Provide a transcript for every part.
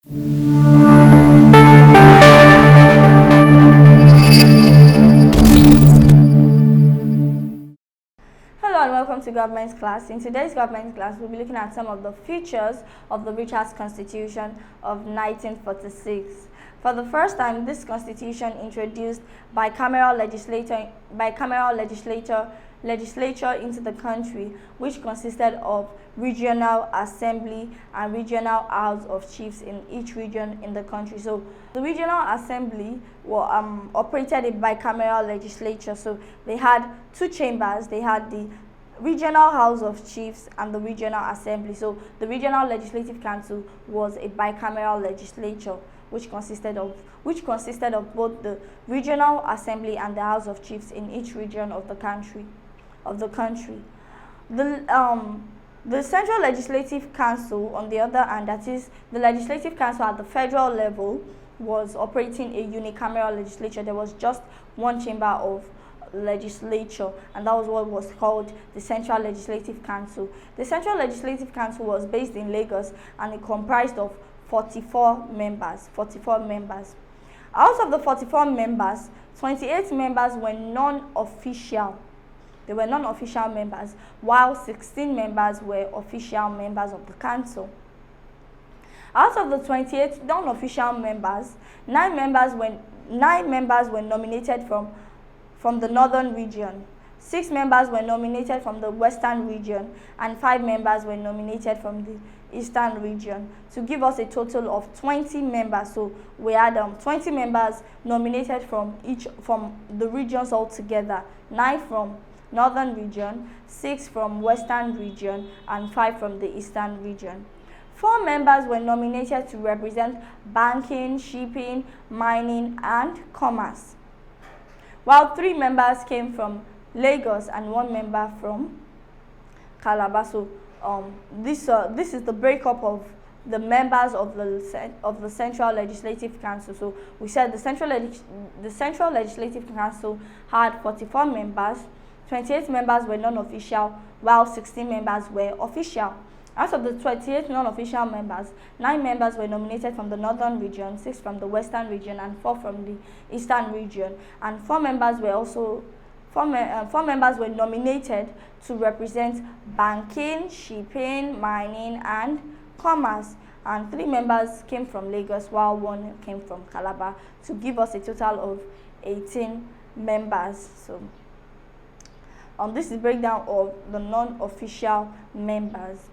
Hello and welcome to government class. In today's government class, we'll be looking at some of the features of the Richard's Constitution of 1946. For the first time, this constitution introduced bicameral legislature into the country, which consisted of regional assembly and regional house of chiefs in each region in the country. So the regional assembly operated a bicameral legislature. So they had two chambers. They had the regional house of chiefs and the regional assembly. So the regional legislative council was a bicameral legislature which consisted of both the regional assembly and the house of chiefs in each region of the country. The Central Legislative Council, on the other hand, that is the Legislative Council at the federal level, was operating a unicameral legislature. There was just one chamber of legislature, and that was what was called the Central Legislative Council. The Central Legislative Council was based in Lagos, and it comprised of 44 members. Out of the 44 members, 28 members were non-official. They were non-official members, while 16 members were official members of the council. Out of the 28 non-official members, 9 members were nominated from the northern region, 6 members were nominated from the western region, and 5 members were nominated from the eastern region, to give us a total of 20 members. So we had 20 members nominated from the regions altogether, 9 from northern region, 6 from western region, and 5 from the eastern region. 4 members were nominated to represent banking, shipping, mining, and commerce, while 3 members came from Lagos and 1 member from Calabar. So this is the breakup of the members of the Central Legislative Council. So we said the Central Legislative Council had 44 members, 28 members were non-official, while 16 members were official. Out of the 28 non-official members, 9 members were nominated from the northern region, 6 from the western region, and 4 from the eastern region. And 4 members were nominated to represent banking, shipping, mining, and commerce. And 3 members came from Lagos, while 1 came from Calabar, to give us a total of 18 members. So this is breakdown of the non-official members.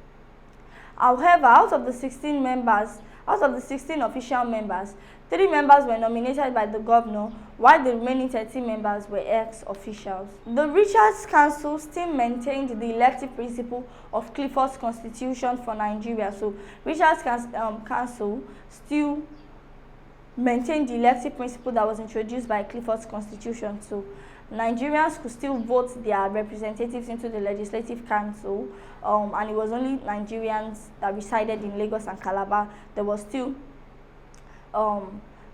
However, out of the 16 official members, 3 members were nominated by the governor, while the remaining 13 members were ex-officials. The Richards Council still maintained the elective principle of Clifford's Constitution for Nigeria. So Richards Council still maintained the elective principle that was introduced by Clifford's Constitution. So Nigerians could still vote their representatives into the Legislative Council, and it was only Nigerians that resided in Lagos and Calabar. There was still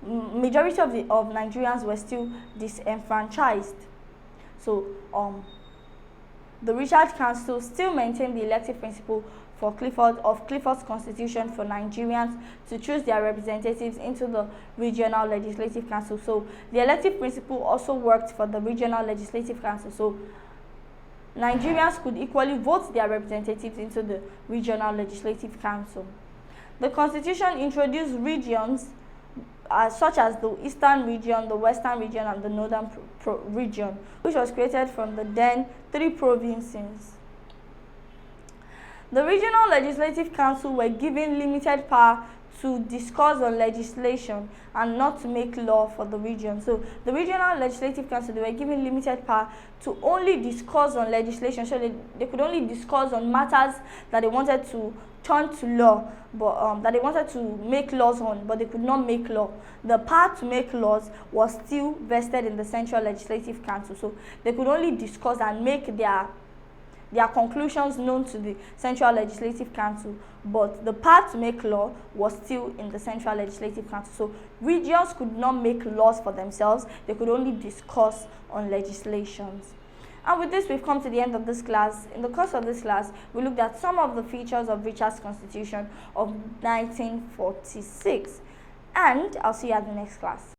majority of Nigerians were still disenfranchised. So the Richards Council still maintained the elective principle for Clifford's Constitution for Nigerians to choose their representatives into the Regional Legislative Council. So the elective principle also worked for the Regional Legislative Council. So Nigerians could equally vote their representatives into the Regional Legislative Council. The Constitution introduced regions such as the Eastern region, the Western region, and the Northern region, which was created from the then 3 provinces. The Regional Legislative Council were given limited power to discuss on legislation and not to make law for the region. So the Regional Legislative Council, they were given limited power to only discuss on legislation. So they could only discuss on matters that they wanted to turn to law, but that they wanted to make laws on, but they could not make law. The power to make laws was still vested in the Central Legislative Council. So they could only discuss and make their conclusions known to the Central Legislative Council, but the power to make law was still in the Central Legislative Council. So regions could not make laws for themselves, they could only discuss on legislations. And with this, we've come to the end of this class. In the course of this class, we looked at some of the features of Richard's Constitution of 1946. And I'll see you at the next class.